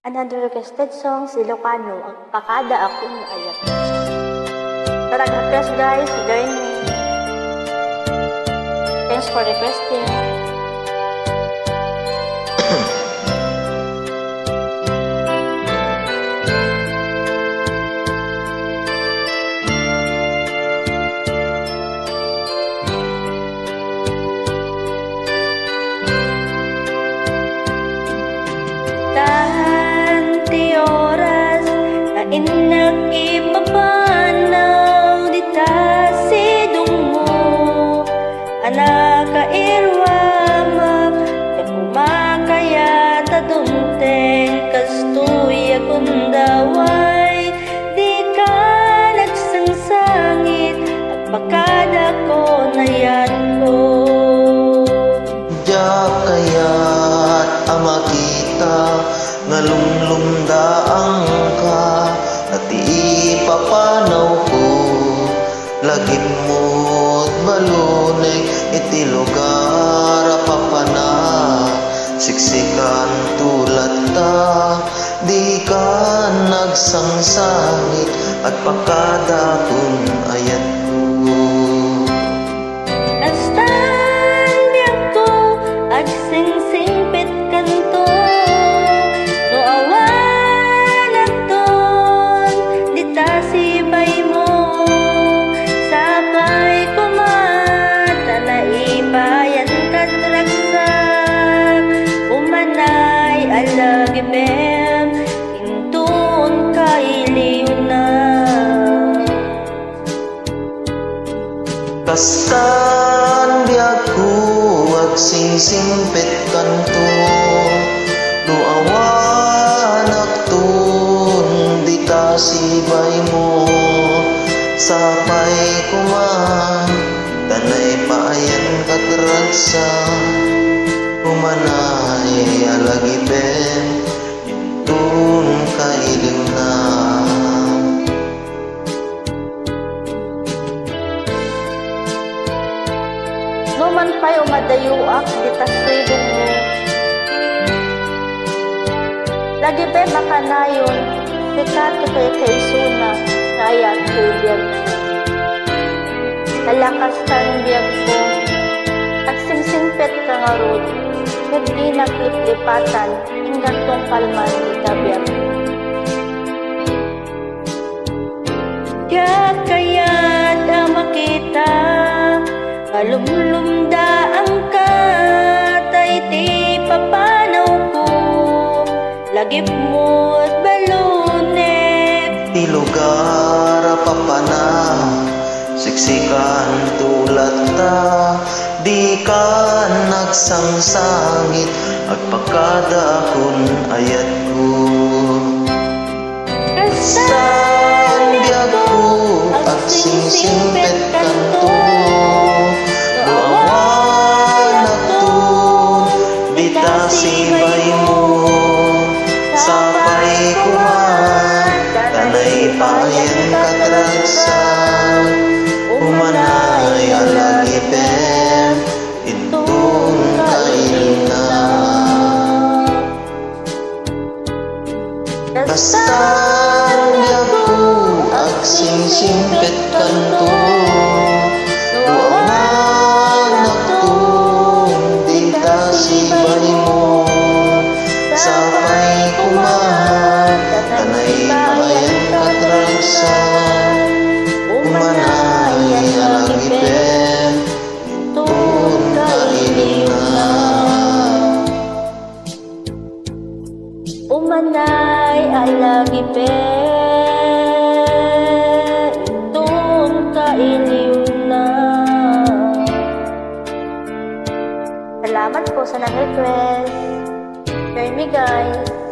Another requested song, si Ilocano, ang pakada akong ayat. Tara, request guys, join me. Thanks for requesting. Tanti oras na inak ipapanaw di ta sidong mo anak kairwamak na kumakaya ta dumteng kastuya kundaway di ka nagsangsangit at pakada ko na yan ko Diya kaya't ama kita nga lumlumdaang ka at ipapanaw ko lagim mo't balunay iti lugar apapana siksikan tulad ta di ka nagsangsangit at pakada kun ayat ko agsingsingpit kanto no awan aton di ta sibay mo sakay kumata na ibayan kat ragsak umanay alagibem intun kailiw na kastan biag ko agsingsingpit kanto no awan aktun di ta sibay mo sapay kuman tanay paayan katragsa kumanay alagiben intun kailiw na Numan pa'y umadayuak di tasidong mo lagi ba makanayon sikat kaya kaisuna sayang biyag nalakas kang biyag ko at singsingpet ka nga rod kat di nakiplipatan hinggang tong kalman di tabiyag kaya da makita kalumlumda ang katay ti papanaw ko lagip mo't balunep di lugar papana siksikan tulad ta di ka nagsangsangit at pakada kun ayat ko kasan biag ko at singsingpet kanto sibay mo sapay kuman tanay payan katragsak umanay alagipen intun kail na kastan biag ko agsingsingpet kanto sibay mo sapay kuman tanay payan katragsak umanay alagipen intun kailiw na umanay alagipen intun kailiw na. Salamat po sa nag-request. Join me guys.